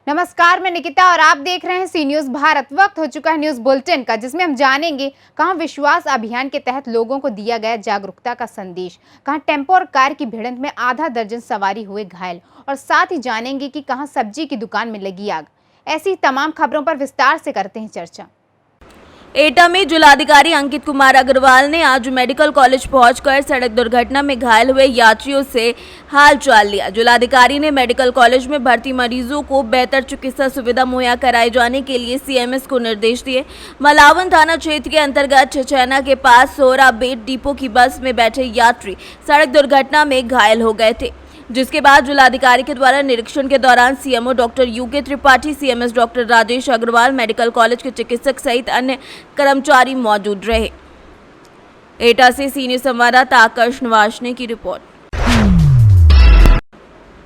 नमस्कार, मैं निकिता और आप देख रहे हैं सी न्यूज भारत। वक्त हो चुका है न्यूज बुलेटिन का, जिसमें हम जानेंगे कहां विश्वास अभियान के तहत लोगों को दिया गया जागरूकता का संदेश, कहां टेम्पो और कार की भिड़ंत में आधा दर्जन सवारी हुए घायल, और साथ ही जानेंगे कि कहां सब्जी की दुकान में लगी आग। ऐसी तमाम खबरों पर विस्तार से करते हैं चर्चा। एटा में जिलाधिकारी अंकित कुमार अग्रवाल ने आज मेडिकल कॉलेज पहुंचकर सड़क दुर्घटना में घायल हुए यात्रियों से हालचाल लिया। जिलाधिकारी ने मेडिकल कॉलेज में भर्ती मरीजों को बेहतर चिकित्सा सुविधा मुहैया कराए जाने के लिए सीएमएस को निर्देश दिए। मलावन थाना क्षेत्र के अंतर्गत छछैना के पास सोहरा बेट डिपो की बस में बैठे यात्री सड़क दुर्घटना में घायल हो गए थे, जिसके बाद जिलाधिकारी के द्वारा निरीक्षण के दौरान CMO doctor UK Tripathi, CMS doctor Rajesh Agarwal, medical college के चिकित्सक सहित अन्य कर्मचारी मौजूद रहे। एटा से सी न्यूज संवाददाता आकर्ष वासने की रिपोर्ट।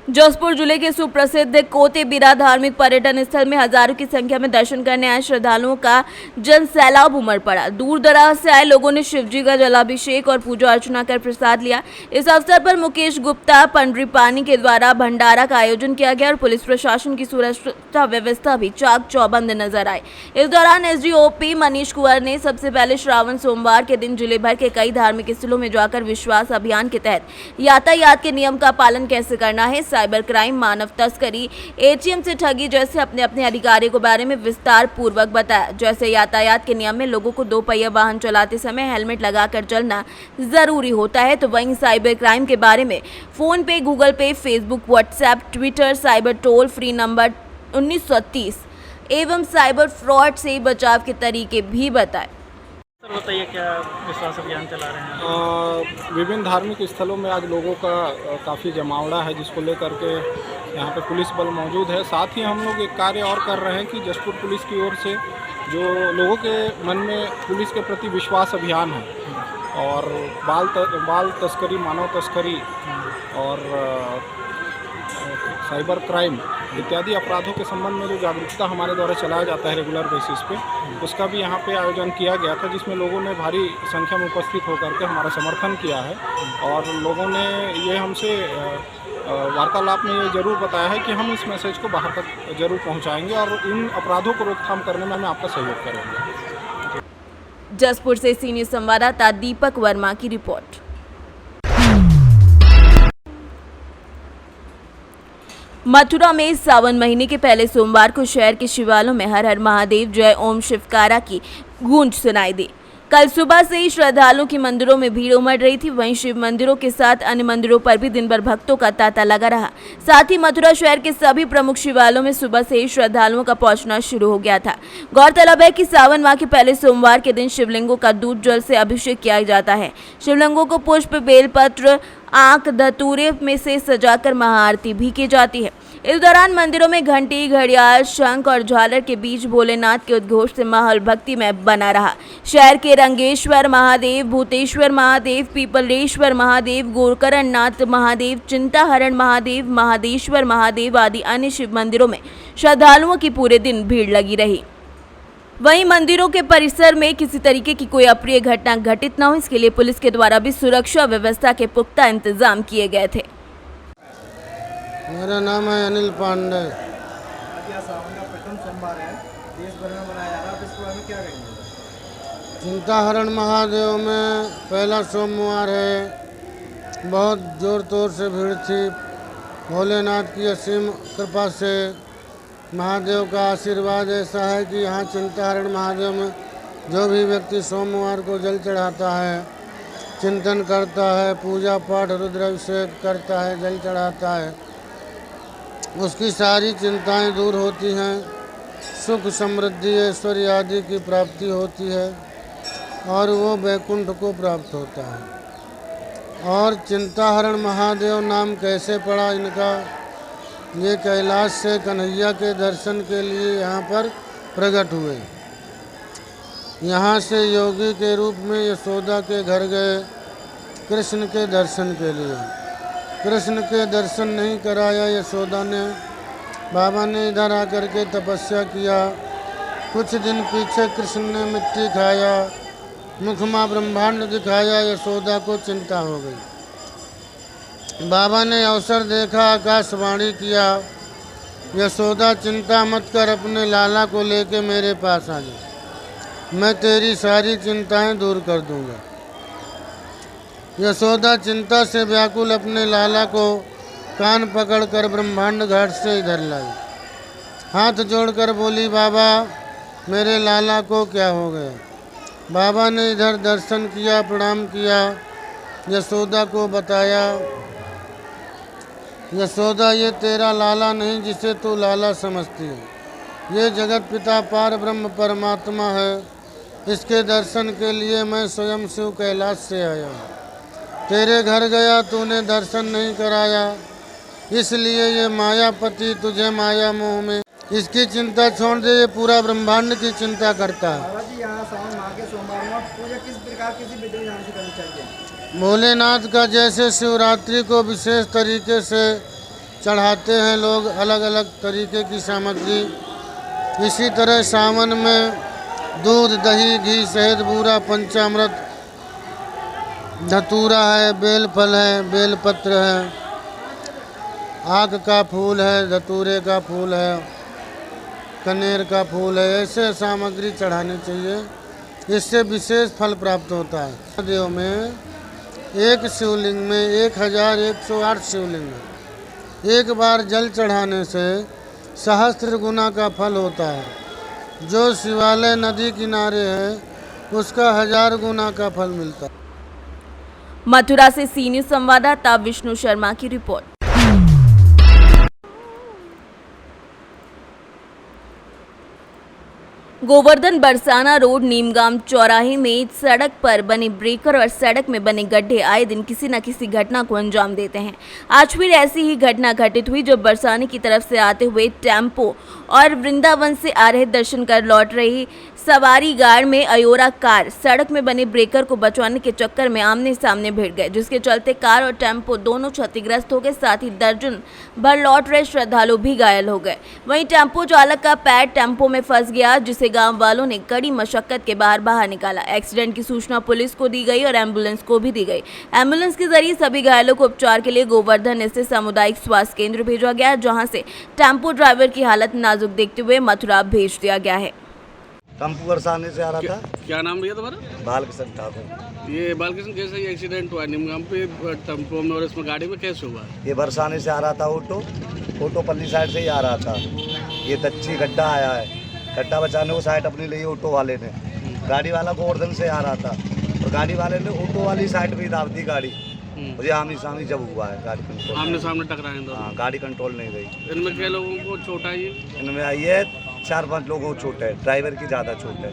जौनपुर जिले के सुप्रसिद्ध कोतेबिरा धार्मिक पर्यटन स्थल में हजारों की संख्या में दर्शन करने आए श्रद्धालुओं का जन सैलाब उमड़ पड़ा। दूर दराज से आए लोगों ने शिवजी का जलाभिषेक और पूजा अर्चना कर प्रसाद लिया। इस अवसर पर मुकेश गुप्ता पंडरीपानी के द्वारा भंडारा का आयोजन किया गया और पुलिस प्रशासन की सुरक्षा व्यवस्था भी चाक चौबंद नजर आई। इस दौरान एसडीओपी मनीष कुंवर ने सबसे पहले श्रावण सोमवार के दिन जिले भर के कई धार्मिक स्थलों में जाकर विश्वास अभियान के तहत यातायात के नियम का पालन कैसे करना है, साइबर क्राइम, मानव तस्करी, एटीएम से ठगी जैसे अपने अधिकारियों के बारे में विस्तार पूर्वक बताया। जैसे यातायात के नियम में लोगों को दो पहिया वाहन चलाते समय हेलमेट लगाकर चलना जरूरी होता है, तो वहीं साइबर क्राइम के बारे में फोन पे, गूगल पे, Facebook, WhatsApp, Twitter, cyber toll free number 1930 एवं साइबर फ्रॉड से बचाव के तरीके भी बताए। सर बताइए, क्या विश्वास अभियान चला रहे हैं? विभिन्न धार्मिक स्थलों में आज लोगों का काफ़ी जमावड़ा है, जिसको लेकर के यहाँ पे पुलिस बल मौजूद है। साथ ही हम लोग एक कार्य और कर रहे हैं कि जशपुर पुलिस की ओर से जो लोगों के मन में पुलिस के प्रति विश्वास अभियान है और बाल तस्करी, मानव तस्करी और साइबर क्राइम इत्यादि अपराधों के संबंध में जो जागरूकता हमारे द्वारा चलाया जाता है रेगुलर बेसिस पे, उसका भी यहाँ पे आयोजन किया गया था, जिसमें लोगों ने भारी संख्या में उपस्थित होकर के हमारा समर्थन किया है। और लोगों ने ये हमसे वार्तालाप में ये जरूर बताया है कि हम इस मैसेज को बाहर तक जरूर पहुँचाएँगे और इन अपराधों को रोकथाम करने में हम आपका सहयोग करेंगे। जसपुर से सी न्यूज संवाददाता दीपक वर्मा की रिपोर्ट। मथुरा में सावन महीने के पहले सोमवार को शहर के शिवालयों में हर हर महादेव, जय ओम शिवकारा की गूंज सुनाई दी। कल सुबह से ही श्रद्धालुओं की मंदिरों में भीड़ उमड़ रही थी। वहीं शिव मंदिरों के साथ अन्य मंदिरों पर भी दिन भर भक्तों का तांता लगा रहा। साथ ही मथुरा शहर के सभी प्रमुख शिवालयों में सुबह से ही श्रद्धालुओं का पहुंचना शुरू हो गया था। गौरतलब है कि सावन माह के पहले सोमवार के दिन शिवलिंगों का दूध जल से अभिषेक किया जाता है। शिवलिंगों को पुष्प, बेलपत्र, आंख, धतूरे में से सजाकर महाआरती भी की जाती है। इस दौरान मंदिरों में घंटी, घड़ियाल, शंख और झालर के बीच भोलेनाथ के उद्घोष से माहौल भक्ति में बना रहा। शहर के रंगेश्वर महादेव, भूतेश्वर महादेव, पीपलेश्वर महादेव, गोकर्णनाथ महादेव, चिंताहरण महादेव, महादेश्वर महादेव आदि अन्य शिव मंदिरों में श्रद्धालुओं की पूरे दिन भीड़ लगी रही। वहीं मंदिरों के परिसर में किसी तरीके की कोई अप्रिय घटना घटित न हो, इसके लिए पुलिस के द्वारा भी सुरक्षा व्यवस्था के पुख्ता इंतजाम किए गए थे। मेरा नाम है अनिल पांडे। आज सावन का प्रथम सोमवार है, देश भर में मनाया जा रहा है, आप इसके बारे में क्या कहेंगे? चिंताहरण महादेव में पहला सोमवार है, बहुत जोर तोर से भीड़ थी। भोलेनाथ की असीम कृपा से महादेव का आशीर्वाद ऐसा है कि यहाँ चिंताहरण महादेव में जो भी व्यक्ति सोमवार को जल चढ़ाता है, चिंतन करता है, पूजा पाठ, रुद्राभिषेक करता है, जल चढ़ाता है, उसकी सारी चिंताएं दूर होती हैं, सुख, समृद्धि, ऐश्वर्य आदि की प्राप्ति होती है और वो वैकुंठ को प्राप्त होता है। और चिंताहरण महादेव नाम कैसे पड़ा इनका? ये कैलाश से कन्हैया के दर्शन के लिए यहाँ पर प्रकट हुए। यहाँ से योगी के रूप में यशोदा के घर गए कृष्ण के दर्शन के लिए। कृष्ण के दर्शन नहीं कराया यशोदा ने, बाबा ने इधर आकर के तपस्या किया। कुछ दिन पीछे कृष्ण ने मिट्टी खाया, मुखमा ब्रह्मांड दिखाया, यशोदा को चिंता हो गई। बाबा ने अवसर देखा, आकाशवाणी किया यशोदा चिंता मत कर, अपने लाला को लेके मेरे पास आ जा, मैं तेरी सारी चिंताएं दूर कर दूंगा। यशोदा चिंता से व्याकुल अपने लाला को कान पकड़कर ब्रह्मांड घाट से इधर लाई। हाथ जोड़कर बोली, बाबा मेरे लाला को क्या हो गया। बाबा ने इधर दर्शन किया, प्रणाम किया, यशोदा को बताया, यशोदा ये तेरा लाला नहीं जिसे तू लाला समझती है, ये जगत पिता पार ब्रह्म परमात्मा है, इसके दर्शन के लिए मैं स्वयं शिव कैलाश से आया। तेरे घर गया, तूने दर्शन नहीं कराया, इसलिए ये मायापति तुझे माया मोह में, इसकी चिंता छोड़ दे, ये पूरा ब्रह्मांड की चिंता करता है। बाबा जी यहाँ सावन माह के सोमवार में पूजा किस प्रकार किसी विधि विधान से करनी चाहिए? भोलेनाथ का जैसे शिवरात्रि को विशेष तरीके से चढ़ाते हैं लोग अलग अलग तरीके की सामग्री, इसी तरह सावन में दूध दही घी शहद बूरा पंचामृत धतूरा है, बेल फल है, बेल पत्र है, आग का फूल है, धतूरे का फूल है, कनेर का फूल है, ऐसे सामग्री चढ़ानी चाहिए, इससे विशेष फल प्राप्त होता है। महादेव में एक शिवलिंग में 1108 शिवलिंग है, एक बार जल चढ़ाने से सहस्त्र गुना का फल होता है। जो शिवालय नदी किनारे है उसका 1000 गुना का फल मिलता है। मथुरा से सी न्यूज़ संवाददाता विष्णु शर्मा की रिपोर्ट। गोवर्धन बरसाना रोड नीमगाम चौराहे में सड़क पर बने ब्रेकर और सड़क में बने गड्ढे आए दिन किसी न किसी घटना को अंजाम देते हैं। आज फिर ऐसी ही घटना घटित हुई जब बरसाने की तरफ से आते हुए टेम्पो और वृंदावन से आ रहे दर्शन कर लौट रही सवारी गाड़ में अयोरा कार सड़क में बने ब्रेकर को बचवाने के चक्कर में आमने सामने भिड़ गए, जिसके चलते कार और टेम्पो दोनों क्षतिग्रस्त हो गए, साथ ही दर्जन भर लौट रहे श्रद्धालु भी घायल हो गए। वहीं टेम्पो चालक का पैर टेम्पो में फंस गया, जिसे गांव वालों ने कड़ी मशक्कत के बाहर निकाला। एक्सीडेंट की सूचना पुलिस को दी गई और एम्बुलेंस को भी दी गई। एम्बुलेंस के जरिए सभी घायलों को उपचार के लिए गोवर्धन स्थित सामुदायिक स्वास्थ्य केंद्र भेजा गया, जहां से टेम्पो ड्राइवर की हालत नाजुक देखते हुए मथुरा भेज दिया गया है। टेम्पो बरसाने से आ रहा था। क्या नाम भैया तुम्हारा? बालकृष्ण ठाकुर। ये बालकृष्ण कैसे ये एक्सीडेंट हुआ निमगाम पे टेम्पो में और इसमें गाड़ी में कैसे हुआ? ये बरसाने से आ रहा था ऑटो पल्ली साइड से ही आ रहा था। ये दच्ची गड्ढा आया है, गड्ढा बचाने को साइड अपनी ली ऑटो वाले ने, गाड़ी वाला गोवर्धन से आ रहा था और गाड़ी वाले ने ऑटो वाली साइड भी दाब दी गाड़ी। मुझे आमने सामने जब हुआ है गाड़ी कंट्रोल, आमने सामने टकराए दो। हाँ, गाड़ी कंट्रोल नहीं गई। इनमें क्या लोगों को चोट आई है? इनमें आई है 4-5 लोगों को चोट है, ड्राइवर की ज़्यादा चोट है।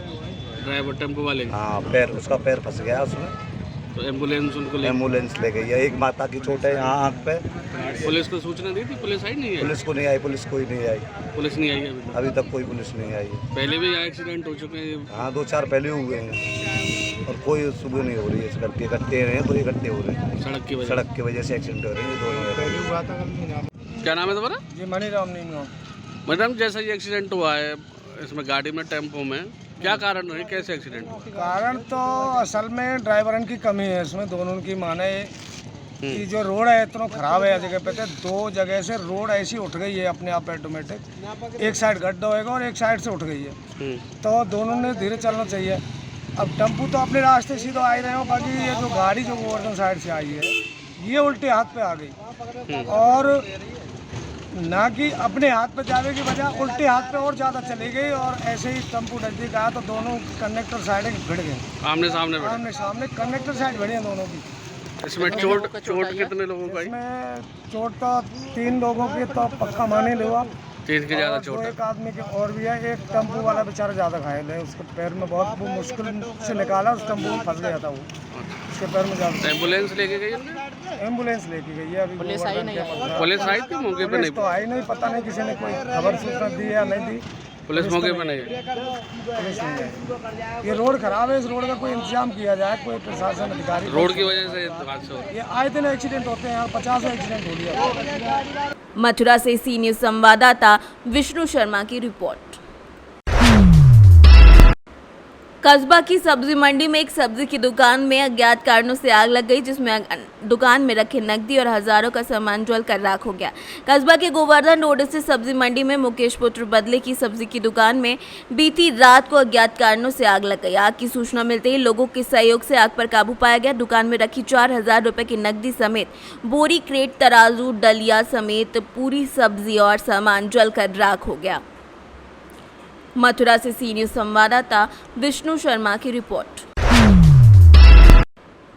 ड्राइवर टेम्पो वाले? हाँ, उसका पैर फंस गया उसमें, तो एम्बुलेंस उनको एम्बुलेंस ले गई है। एक माता की चोट है यहाँ आँख पे। पुलिस को सूचना दी थी? पुलिस आई नहीं है? पुलिस को नहीं आई, पुलिस कोई नहीं आई, पुलिस नहीं आई अभी तक कोई पुलिस नहीं आई। पहले भी यहाँ एक्सीडेंट हो चुके हैं? हाँ, 2-4 पहले हुए हैं और कोई सुबह नहीं हो रही है। सड़क के इकट्ठे रहे हैं, तो इकट्ठे हो रहे हैं सड़क की वजह से एक्सीडेंट हो रहे हैं दोनों। क्या नाम है तुम्हारा? जी मणिराम नीमगाम। मैडम, जैसा ये एक्सीडेंट हुआ है इसमें गाड़ी में टेम्पो में, क्या कारण है, कैसे एक्सीडेंट हुआ? कारण तो असल में ड्राइवरन की कमी है इसमें, दोनों की माने कि जो रोड है इतना ख़राब है जगह पे, तो 2 जगह से रोड ऐसी उठ गई है अपने आप ऑटोमेटिक, एक साइड गड्ढा होएगा और एक साइड से उठ गई है, तो दोनों ने धीरे चलना चाहिए। अब टेम्पू तो अपने रास्ते सीधे आ ही रहे हो, बाकी ये जो गाड़ी जो गोवर्धन साइड से आई है ये उल्टे हाथ पे आ गई और ना कि अपने हाथ पे जाने की वजह उल्टे हाथ पे और ज़्यादा चली गई और ऐसे ही टेम्पू नजदीक आया तो दोनों कंडक्टर साइड भिड़ गए, आमने सामने कंडक्टर साइड भिड़ी हैं दोनों की। इसमें चोट कितने लोगों को आई? इसमें चोट तो 3 लोगों की तो पक्का माने लो आप, 3 की ज़्यादा चोट है। एक आदमी के और भी है, एक टेम्पू वाला बेचारा ज़्यादा घायल है, उसके पैर में बहुत वो मुश्किल से निकाला, उस टेम्पू में फंस गया था वो, उसके पैर में ज़्यादा। एम्बुलेंस लेके गई? एम्बुलेंस लेके गई है अभी। पुलिस आई थी मौके पे? नहीं, तो आई नहीं, पता नहीं किसी ने कोई खबर सूचना दी या नहीं दी, पुलिस मौके पे नहीं है। पुलिस नहीं है। ये रोड खराब है, इस रोड का कोई इंतजाम किया जाए, कोई प्रशासन अधिकारी। रोड की वजह से हादसे हो रहे हैं। ये आए दिन एक्सीडेंट होते हैं, 50 एक्सीडेंट हो गया। मथुरा से सी न्यूज़ संवाददाता विष्णु शर्मा की रिपोर्ट। कस्बा की सब्जी मंडी में एक सब्जी की दुकान में अज्ञात कारणों से आग लग गई, जिसमें दुकान में रखे नकदी और हजारों का सामान जलकर राख हो गया। कस्बा के गोवर्धन रोड से सब्जी मंडी में मुकेश पुत्र बदले की सब्जी की दुकान में बीती रात को अज्ञात कारणों से आग लग गई। आग की सूचना मिलते ही लोगों के सहयोग से आग पर काबू पाया गया। दुकान में रखी 4000 रुपए की नकदी समेत बोरी, क्रेट, तराजू, डलिया समेत पूरी सब्जी और सामान जलकर राख हो गया। मथुरा से सी न्यूज़ संवाददाता विष्णु शर्मा की रिपोर्ट।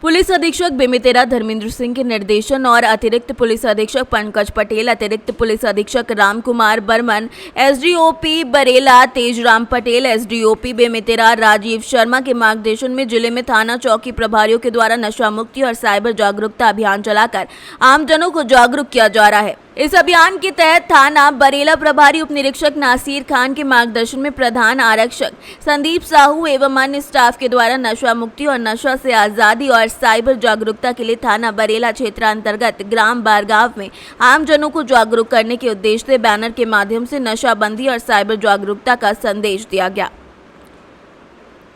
पुलिस अधीक्षक बेमेतरा धर्मेंद्र सिंह के निर्देशन और अतिरिक्त पुलिस अधीक्षक पंकज पटेल, अतिरिक्त पुलिस अधीक्षक राम कुमार बर्मन, एसडीओपी बरेला तेजराम पटेल, एसडीओपी बेमेतरा राजीव शर्मा के मार्गदर्शन में जिले में थाना चौकी प्रभारियों के द्वारा नशा मुक्ति और साइबर जागरूकता अभियान चलाकर आमजनों को जागरूक किया जा रहा है। इस अभियान के तहत थाना बरेला प्रभारी उप निरीक्षक नासिर खान के मार्गदर्शन में प्रधान आरक्षक संदीप साहू एवं अन्य स्टाफ के द्वारा नशा मुक्ति और नशा से आजादी और साइबर जागरूकता के लिए थाना बरेला क्षेत्र अंतर्गत ग्राम बारगांव में आमजनों को जागरूक करने के उद्देश्य से बैनर के माध्यम से नशाबंदी और साइबर जागरूकता का संदेश दिया गया।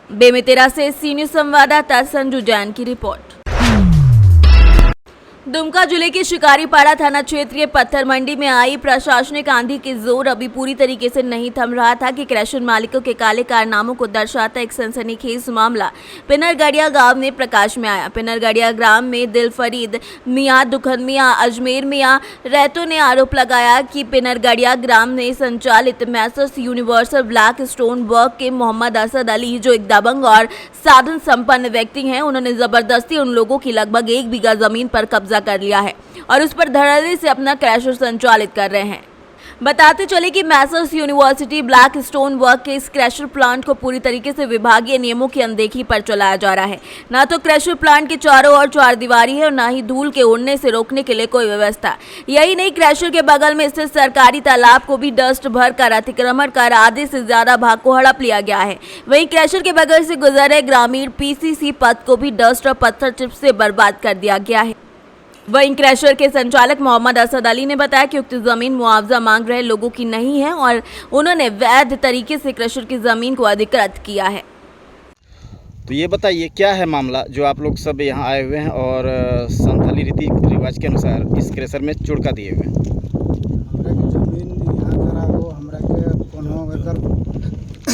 बेमेतरा से सी न्यूज़ संवाददाता संजू जैन की रिपोर्ट। दुमका जिले के शिकारीपाड़ा थाना क्षेत्रीय पत्थर मंडी में आई प्रशासनिक आंधी के जोर अभी पूरी तरीके से नहीं थम रहा था कि क्रैशर मालिकों के काले कारनामों को दर्शाता एक सनसनीखेज मामला पिनरगढ़िया गांव में प्रकाश में आया। पिनरगढ़िया ग्राम में दिलफरीद मियां, दुखन मियां, अजमेर मियां रहतों ने आरोप लगाया कि पिनरगढ़िया ग्राम में संचालित Messrs universal black stone work के मोहम्मद असद अली, जो एक दबंग और साधन संपन्न व्यक्ति हैं, उन्होंने जबरदस्ती उन लोगों की लगभग 1 बीघा जमीन पर कब्जा कर लिया है और उस पर धड़ल्ले से अपना क्रैशर संचालित कर रहे हैं। बताते चले कि Messrs university black stone work के इस क्रैशर प्लांट को पूरी तरीके से विभागीय नियमों की अनदेखी पर चलाया जा रहा है। ना तो क्रैशर प्लांट के चारों ओर चारदीवारी है और ना ही धूल के उड़ने से रोकने के लिए कोई व्यवस्था। यही नहीं, क्रैशर के बगल में स्थित सरकारी तालाब को भी डस्ट भर कर अतिक्रमण कर आधे से ज्यादा भाग को हड़प लिया गया है। वहीं क्रैशर के बगल से गुजर रहे ग्रामीण पीसीसी पथ को भी डस्ट और पत्थर चिप्स से बर्बाद कर दिया गया है। वहीं क्रैशर के संचालक मोहम्मद असद अली ने बताया कि उक्त जमीन मुआवजा मांग रहे लोगों की नहीं है और उन्होंने वैध तरीके से क्रैशर की जमीन को अधिकृत किया है। तो ये बताइए क्या है मामला जो आप लोग सब यहाँ आए हुए हैं और संथाली रीति रिवाज के अनुसार इस क्रैशर में चुड़का दिए हुए हैं? हमरा के जमीन यहाँ करा हो, हमरा के कोनो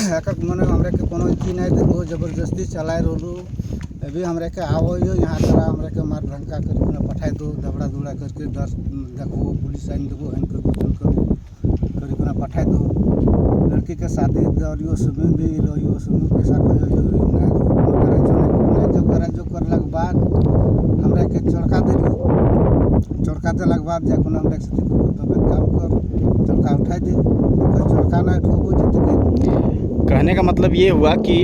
एकक मने हमरा के कोनो की नहीं देखो, जबरदस्ती चलाए रहलू। अभी हमरा के आओ यो यहाँ करा, हमरा के मार धंका करके ना पठाई दो, दबड़ा दुबड़ा करके दस देखो पुलिस आइन देबो, हन करके ना पठाई दो। लड़की के शादी दरियो समय भी लोयो समय पैसा खोयो यो नहीं दो, जब करा जो करलक बाद हमरा के चड़का देली। चड़का देलक बाद जाको हमरा के साथी तब काम कर चड़का उठाई दे, चड़का ना ठोको जति। कहने का मतलब ये हुआ कि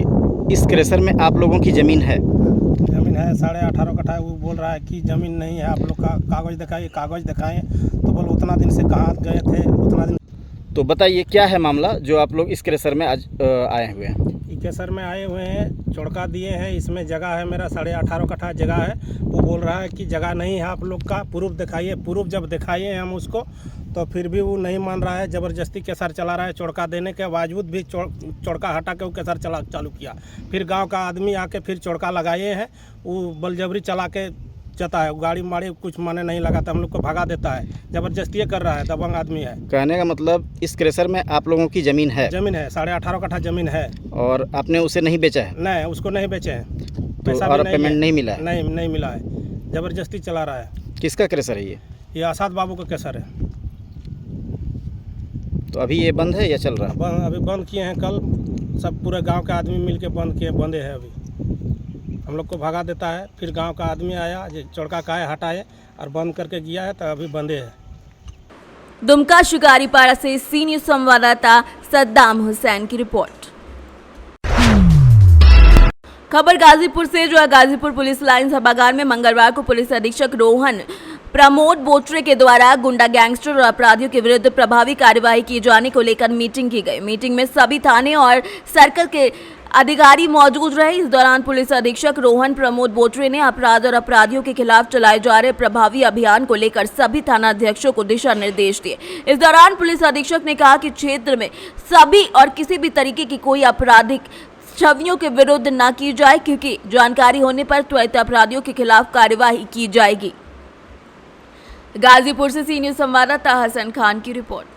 इस क्रैशर में आप लोगों की ज़मीन है? ज़मीन है 18.5 कट्ठा। वो बोल रहा है कि ज़मीन नहीं है, आप लोग का कागज़ दिखाइए। कागज़ दिखाएं तो बोल उतना दिन से कहाँ गए थे, उतना दिन। तो बताइए क्या है मामला जो आप लोग इस क्रैशर में आज आए हुए हैं? क्रैशर में आए हुए हैं, चौड़का दिए हैं। इसमें जगह है मेरा 18.5 कट्ठा जगह है। वो बोल रहा है कि जगह नहीं है आप लोग का, प्रूफ दिखाइए। प्रूफ जब दिखाइए हम उसको तो फिर भी वो नहीं मान रहा है, ज़बरदस्ती केसर चला रहा है। चौड़का देने के बावजूद भी चौड़का हटा के वो केसर चला चालू किया। फिर गांव का आदमी आके फिर चौड़का लगाए हैं, वो बलजबरी चला के जाता है। गाड़ी माड़ी कुछ माने नहीं लगाता, हम लोग को भगा देता है, ज़बरदस्ती कर रहा है, दबंग आदमी है। कहने का मतलब इस क्रैशर में आप लोगों की ज़मीन है? ज़मीन है, 18.5 कट्ठा ज़मीन है। और आपने उसे नहीं बेचा है? नहीं, उसको नहीं बेचे हैं। पैसा और पेमेंट नहीं मिला है? नहीं मिला है, ज़बरदस्ती चला रहा है। किसका क्रैशर है ये आसाद बाबू का क्रैशर है। तो अभी ये बंद है या चल रहा है? अभी बंद किए हैं, कल सब पूरे गांव के आदमी मिलके बंद किए, बंदे हैं। अभी हम लोग को भगा देता है, फिर गांव का आदमी आया, चौड़का का है हटाए और बंद करके गया है, तो अभी बंदे है। दुमका शिकारीपाड़ा से सी न्यूज़ संवाददाता सद्दाम हुसैन की रिपोर्ट। खबर गाजीपुर से, जो है गाजीपुर पुलिस लाइन सभागार में मंगलवार को पुलिस अधीक्षक रोहन प्रमोद बोत्रे के द्वारा गुंडा गैंगस्टर और अपराधियों के विरुद्ध प्रभावी कार्यवाही किए जाने को लेकर मीटिंग की गई। मीटिंग में सभी थाने और सर्कल के अधिकारी मौजूद रहे। इस दौरान पुलिस अधीक्षक रोहन प्रमोद बोत्रे ने अपराध और अपराधियों के खिलाफ चलाए जा रहे प्रभावी अभियान को लेकर सभी थाना अध्यक्षों को दिशा निर्देश दिए। इस दौरान पुलिस अधीक्षक ने कहा कि क्षेत्र में सभी और किसी भी तरीके की कोई आपराधिक छवियों के विरुद्ध न की जाए, क्योंकि जानकारी होने पर त्वरित अपराधियों के खिलाफ कार्यवाही की जाएगी। गाजीपुर से सी न्यूज संवाददाता हसन खान की रिपोर्ट।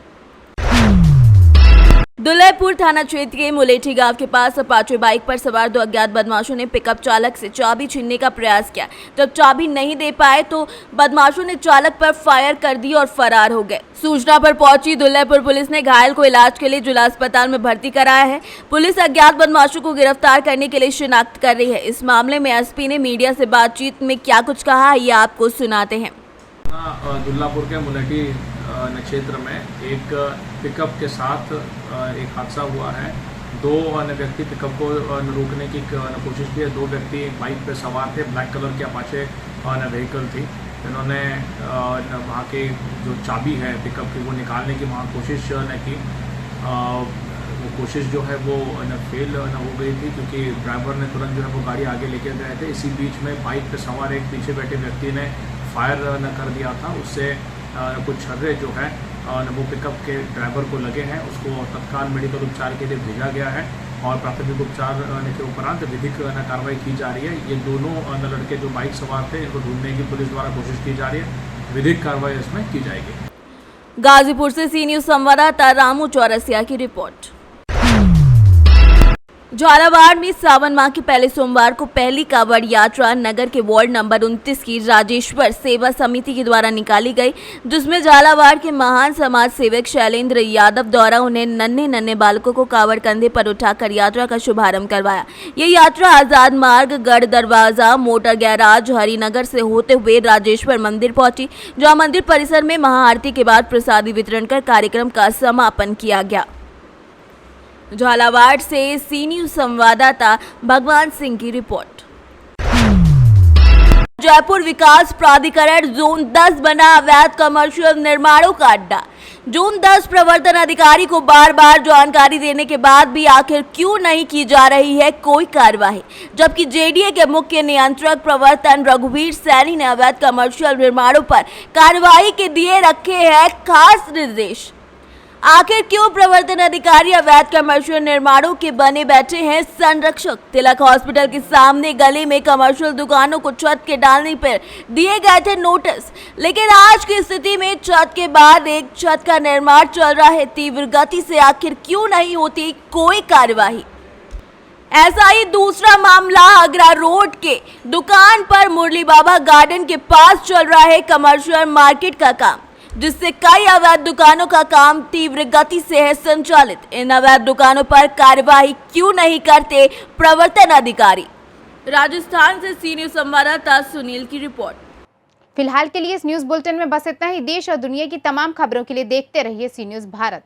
दुल्हेपुर थाना क्षेत्र के मुलेठी गांव के पास अपाचे बाइक पर सवार दो अज्ञात बदमाशों ने पिकअप चालक से चाबी छीनने का प्रयास किया। जब चाबी नहीं दे पाए तो बदमाशों ने चालक पर फायर कर दी और फरार हो गए। सूचना पर पहुंची दुल्हेपुर पुलिस ने घायल को इलाज के लिए जिला अस्पताल में भर्ती कराया है। पुलिस अज्ञात बदमाशों को गिरफ्तार करने के लिए शिनाख्त कर रही है। इस मामले में एसपी ने मीडिया से बातचीत में क्या कुछ कहा, ये आपको सुनाते हैं। दुल्लापुर के मुलेठी क्षेत्र में एक पिकअप के साथ एक हादसा हुआ है। दो व्यक्ति पिकअप को रोकने की कोशिश की है। दो व्यक्ति एक बाइक पर सवार थे, ब्लैक कलर की अपाचे व्हीकल थी। इन्होंने वहाँ के जो चाबी है पिकअप की वो निकालने की वहाँ कोशिश की। वो कोशिश जो है वो फेल हो गई थी, क्योंकि ड्राइवर ने तुरंत जो है वो गाड़ी आगे लेके गए थे। इसी बीच में बाइक पे सवार एक पीछे बैठे व्यक्ति ने फायर कर दिया था। उससे कुछ छर्रे जो है वो पिकअप के ड्राइवर को लगे हैं। उसको तत्काल मेडिकल उपचार के लिए भेजा गया है और प्राथमिक उपचार के उपरांत विधिक कार्रवाई की जा रही है। ये दोनों लड़के जो बाइक सवार थे इनको ढूंढने की पुलिस द्वारा कोशिश की जा रही है। विधिक कार्रवाई इसमें की जाएगी। गाजीपुर से सी न्यूज संवाददाता रामू चौरसिया की रिपोर्ट। झालावाड़ में सावन माह के पहले सोमवार को पहली कांवड़ यात्रा नगर के वार्ड नंबर 29 की राजेश्वर सेवा समिति के द्वारा निकाली गई, जिसमें झालावाड़ के महान समाज सेवक शैलेंद्र यादव द्वारा उन्हें नन्हे बालकों को कांवड़ कंधे पर उठाकर यात्रा का शुभारंभ करवाया। ये यात्रा आजाद मार्ग, गढ़ दरवाजा, मोटर गैराज, हरिनगर से होते हुए राजेश्वर मंदिर पहुंची, जहाँ मंदिर परिसर में महाआरती के बाद प्रसादी वितरण कर कार्यक्रम का समापन किया गया। झालावाड़ से सी न्यूज संवाददाता भगवान सिंह की रिपोर्ट। जयपुर विकास प्राधिकरण जोन 10 बना अवैध कमर्शियल निर्माणों का अड्डा। जोन 10 प्रवर्तन अधिकारी को बार बार जानकारी देने के बाद भी आखिर क्यों नहीं की जा रही है कोई कार्यवाही, जबकि जेडीए के मुख्य नियंत्रक प्रवर्तन रघुवीर सैनी ने अवैध कमर्शियल निर्माणों पर कार्यवाही के दिए रखे हैं खास निर्देश। आखिर क्यों प्रवर्तन अधिकारी अवैध कमर्शियल निर्माणों के बने बैठे हैं संरक्षक। तिलक हॉस्पिटल के सामने गली में कमर्शियल दुकानों को छत के डालने पर दिए गए थे नोटिस, लेकिन आज की स्थिति में छत के बाद एक छत का निर्माण चल रहा है तीव्र गति से। आखिर क्यों नहीं होती कोई कार्यवाही। ऐसा ही दूसरा मामला आगरा रोड के दुकान पर मुरली बाबा गार्डन के पास चल रहा है कमर्शियल मार्केट का काम, जिससे कई अवैध दुकानों का काम तीव्र गति से है संचालित। इन अवैध दुकानों पर कार्यवाही क्यों नहीं करते प्रवर्तन अधिकारी। राजस्थान से सी न्यूज संवाददाता सुनील की रिपोर्ट। फिलहाल के लिए इस न्यूज बुलेटिन में बस इतना ही। देश और दुनिया की तमाम खबरों के लिए देखते रहिए सी न्यूज भारत।